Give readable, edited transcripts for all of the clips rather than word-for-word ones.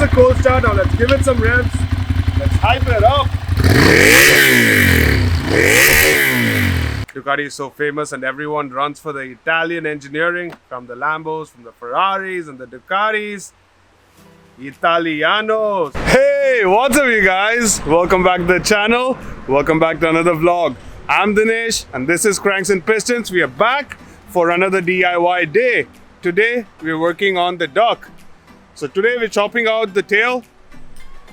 a cold start. Now let's give it some revs. Let's hype it up. Ducati is so famous and everyone runs for the Italian engineering, from the Lambos, from the Ferraris and the Ducatis. Italianos. Hey, what's up you guys? Welcome back to the channel. Welcome back to another vlog. I'm Dinesh and this is Cranks and Pistons. We are back for another DIY day. Today we're working on the duck. So today we're chopping out the tail.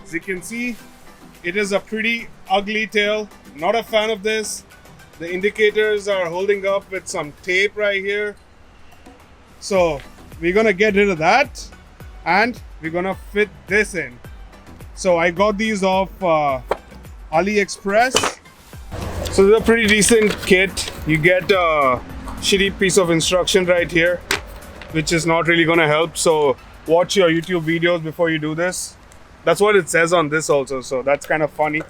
As you can see, it is a pretty ugly tail. Not a fan of this. The indicators are holding up with some tape right here. So we're gonna get rid of that and we're gonna fit this in. So I got these off AliExpress. So this is a pretty decent kit. You get a shitty piece of instruction right here, which is not really gonna help. So watch your YouTube videos before you do this. That's what it says on this also. So that's kind of funny.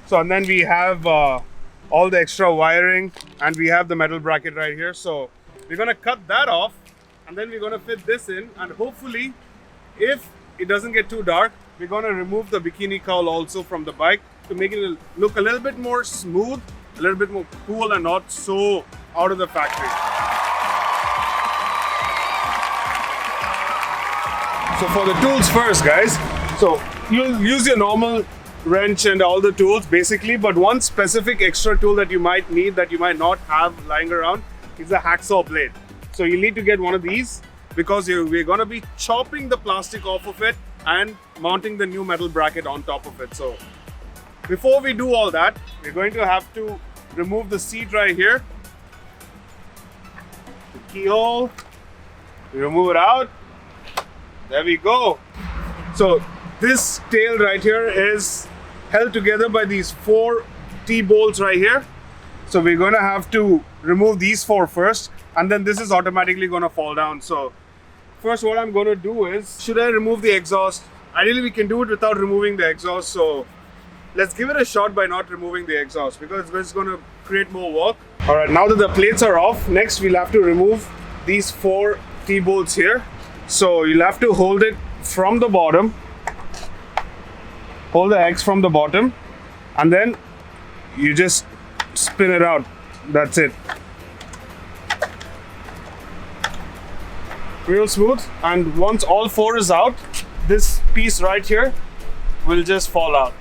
So and then we have all the extra wiring and we have the metal bracket right here. So we're gonna cut that off and then we're gonna fit this in, and hopefully if it doesn't get too dark, we're gonna remove the bikini cowl also from the bike to make it look a little bit more smooth, a little bit more cool and not so out of the factory. So for the tools first, guys, so you'll use your normal wrench and all the tools basically, but one specific extra tool that you might need that you might not have lying around is a hacksaw blade. So you need to get one of these because we're going to be chopping the plastic off of it and mounting the new metal bracket on top of it. So before we do all that, we're going to have to remove the seat right here, the keyhole, we remove it out. There we go. So this tail right here is held together by these 4 T-bolts right here. So we're going to have to remove these 4 first, and then this is automatically going to fall down. So first what I'm going to do is, should I remove the exhaust? Ideally we can do it without removing the exhaust. So let's give it a shot by not removing the exhaust because it's going to create more work. Alright, now that the plates are off, next we'll have to remove these 4 T-bolts here. So you'll have to hold it from the bottom. Hold the X from the bottom and then you just spin it out. That's it. Real smooth. And once all 4 is out, this piece right here will just fall out.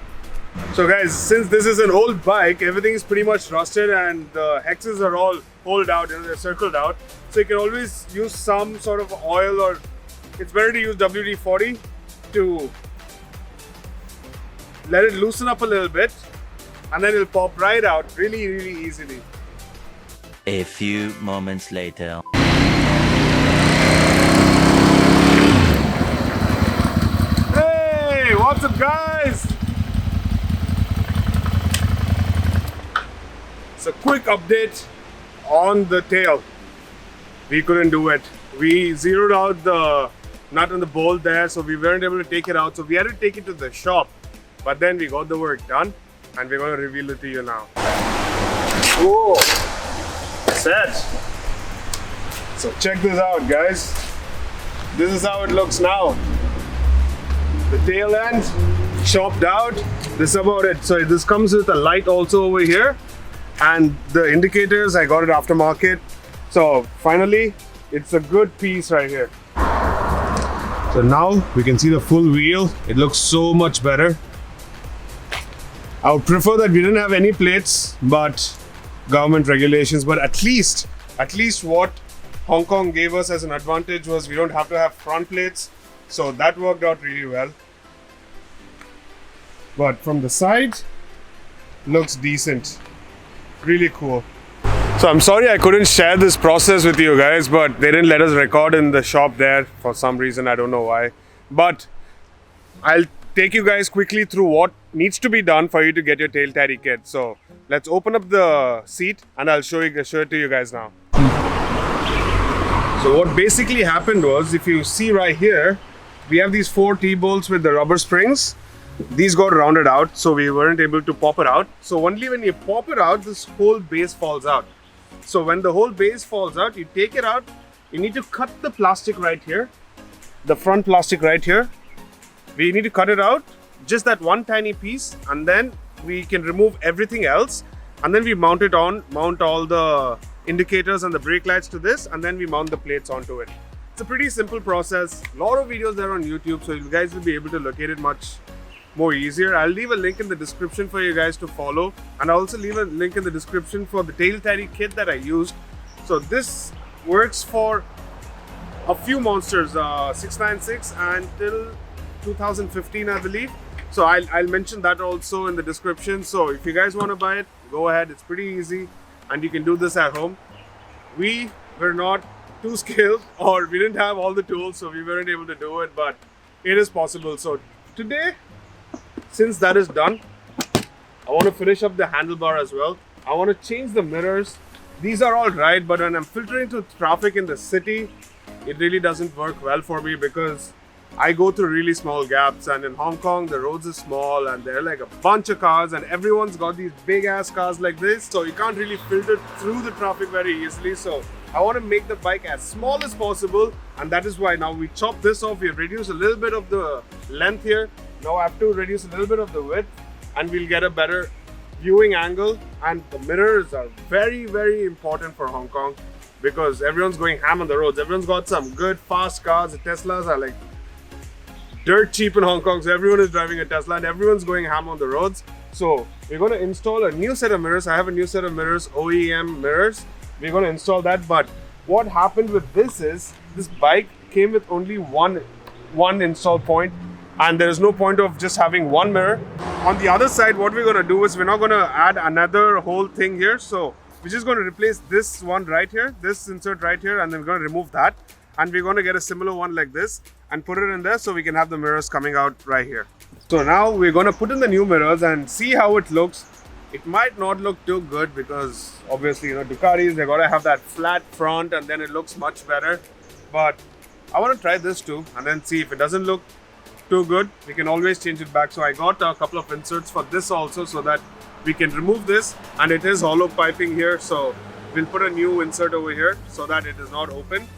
So guys, since this is an old bike, everything is pretty much rusted and the hexes are all holed out, they're circled out. So you can always use some sort of oil, or it's better to use WD-40 to let it loosen up a little bit and then it'll pop right out really easily. A few moments later. Hey, what's up guys? It's a quick update on the tail. We couldn't do it. We zeroed out the nut and the bolt there, so we weren't able to take it out. So we had to take it to the shop. But then we got the work done and we're going to reveal it to you now. Whoa! Set! So check this out guys. This is how it looks now. The tail end chopped out. This is about it. So this comes with a light also over here. And the indicators, I got it aftermarket. So finally, it's a good piece right here. So now we can see the full wheel. It looks so much better. I would prefer that we didn't have any plates, but government regulations. But at least what Hong Kong gave us as an advantage was we don't have to have front plates. So that worked out really well. But from the side, looks decent. Really cool. So I'm sorry I couldn't share this process with you guys, but they didn't let us record in the shop there for some reason. I don't know why. But I'll take you guys quickly through what needs to be done for you to get your tail tidy kit. So let's open up the seat and I'll show it to you guys now. So what basically happened was, if you see right here, we have these 4 T-bolts with the rubber springs. These got rounded out, so we weren't able to pop it out. So only when you pop it out, this whole base falls out. So when the whole base falls out, you take it out, you need to cut the plastic right here, the front plastic right here, We need to cut it out, just that one tiny piece, and then we can remove everything else, and then we mount all the indicators and the brake lights to this, and then we mount the plates onto it. It's a pretty simple process. A lot of videos there on YouTube, so you guys will be able to locate it much more easier. I'll leave a link in the description for you guys to follow, and I'll also leave a link in the description for the tail tidy kit that I used. So this works for a few monsters, 696 until 2015, I believe. So I'll mention that also in the description. So if you guys want to buy it, go ahead. It's pretty easy, and you can do this at home. We were not too skilled, or we didn't have all the tools, so we weren't able to do it, but it is possible. So today, since that is done, I want to finish up the handlebar as well. I want to change the mirrors. These are all right, but when I'm filtering through traffic in the city, it really doesn't work well for me because I go through really small gaps, and in Hong Kong the roads are small and there are like a bunch of cars, and everyone's got these big ass cars like this, so you can't really filter through the traffic very easily. So I want to make the bike as small as possible, and that is why now we chop this off. We've reduced a little bit of the length here. Now I have to reduce a little bit of the width, and we'll get a better viewing angle. And the mirrors are very, very important for Hong Kong because everyone's going ham on the roads. Everyone's got some good fast cars. The Teslas are like dirt cheap in Hong Kong, so everyone is driving a Tesla and everyone's going ham on the roads. So we're going to install a new set of mirrors. I have a new set of mirrors, OEM mirrors. We're going to install that. But what happened with this is this bike came with only one install point, and there's no point of just having one mirror. On the other side, what we're going to do is we're not going to add another whole thing here. So we're just going to replace this one right here, this insert right here, and then we're going to remove that, and we're going to get a similar one like this and put it in there so we can have the mirrors coming out right here. So now we're going to put in the new mirrors and see how it looks. It might not look too good because obviously, you know, Ducatis, they got to have that flat front and then it looks much better. But I want to try this too and then see if it doesn't look too good, we can always change it back. So I got a couple of inserts for this also so that we can remove this, and it is hollow piping here, so we'll put a new insert over here so that it is not open,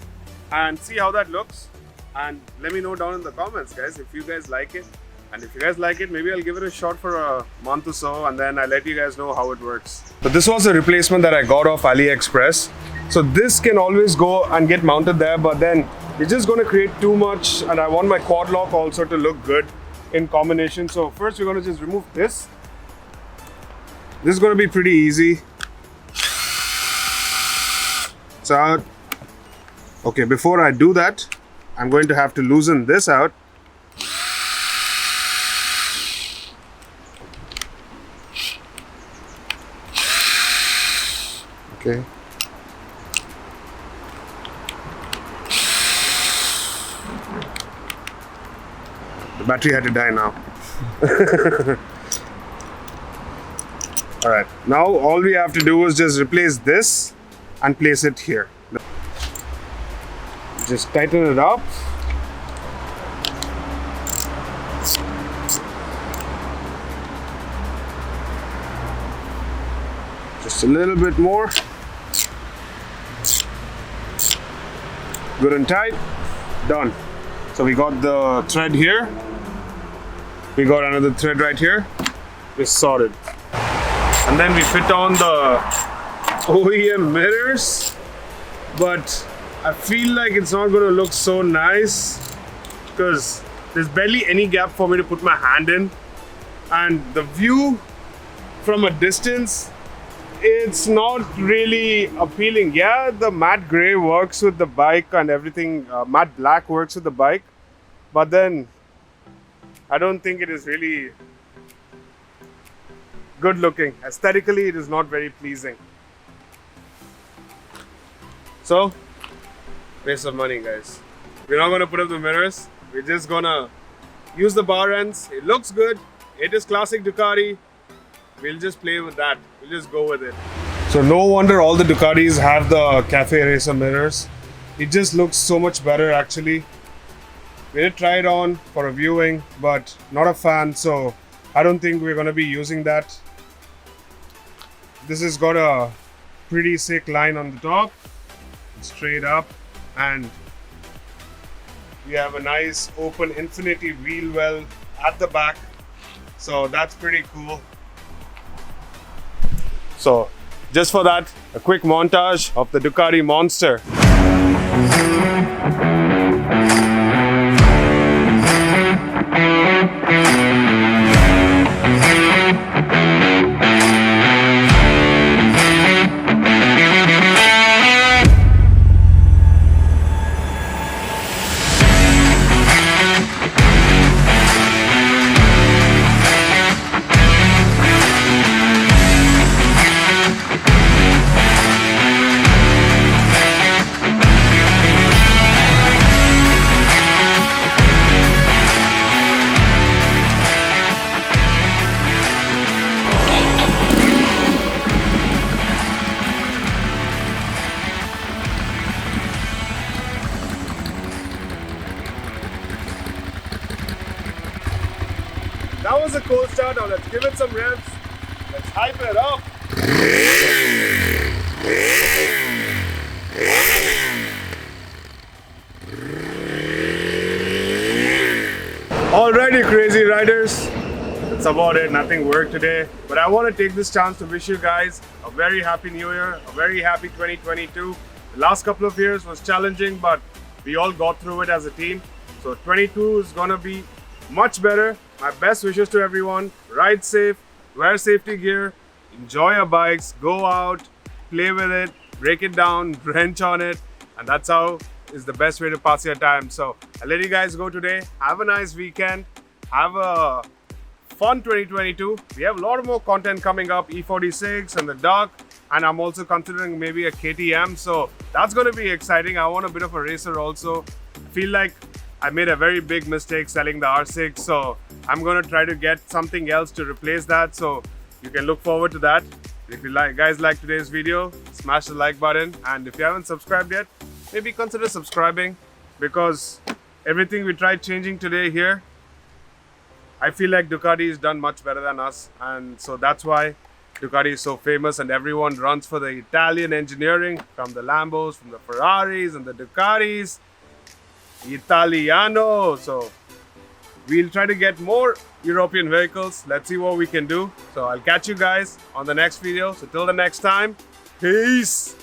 and see how that looks. And let me know down in the comments, guys, if you guys like it. And if you guys like it, maybe I'll give it a shot for a month or so, and then I'll let you guys know how it works. But this was a replacement that I got off AliExpress. So this can always go and get mounted there, but then it's just going to create too much, and I want my quad lock also to look good in combination. So first we're going to just remove this. This is going to be pretty easy. It's out. Okay, before I do that, I'm going to have to loosen this out. Okay. The battery had to die now. Alright, now all we have to do is just replace this and place it here. Just tighten it up. Just a little bit more. Good and tight. Done. So we got the thread here. We got another thread right here. We're sorted. And then we fit on the OEM mirrors. But I feel like it's not going to look so nice because there's barely any gap for me to put my hand in. And the view from a distance, it's not really appealing. Yeah, the matte gray works with the bike and everything. Matte black works with the bike. But then I don't think it is really good looking. Aesthetically, it is not very pleasing. So, waste of money, guys. We're not going to put up the mirrors. We're just going to use the bar ends. It looks good. It is classic Ducati. We'll just play with that. We'll just go with it. So no wonder all the Ducatis have the Cafe Racer mirrors. It just looks so much better actually. We did try it on for a viewing, but not a fan, so I don't think we're going to be using that. This has got a pretty sick line on the top, straight up, and We have a nice open infinity wheel well at the back. So that's pretty cool. So just for that, a quick montage of the Ducati Monster. That was a cool start. Now let's give it some revs. Let's hype it up. Alrighty, crazy riders. That's about it. Nothing worked today. But I want to take this chance to wish you guys a very happy new year, a very happy 2022. The last couple of years was challenging, but we all got through it as a team. So 22 is gonna be much better. My best wishes to everyone. Ride safe, wear safety gear, enjoy your bikes, go out, play with it, break it down, wrench on it, and that's how is the best way to pass your time. So I'll let you guys go today. Have a nice weekend. Have a fun 2022. We have a lot more content coming up, E46 and the Duck, and I'm also considering maybe a KTM. So that's going to be exciting. I want a bit of a racer also. Feel like I made a very big mistake selling the R6, so I'm going to try to get something else to replace that. So you can look forward to that. If you guys like today's video, smash the like button, and if you haven't subscribed yet, maybe consider subscribing, because everything we tried changing today here, I feel like Ducati has done much better than us, and so that's why Ducati is so famous and everyone runs for the Italian engineering, from the Lambos, from the Ferraris and the Ducatis. Italiano. So we'll try to get more European vehicles. Let's see what we can do. So I'll catch you guys on the next video. So till the next time, peace.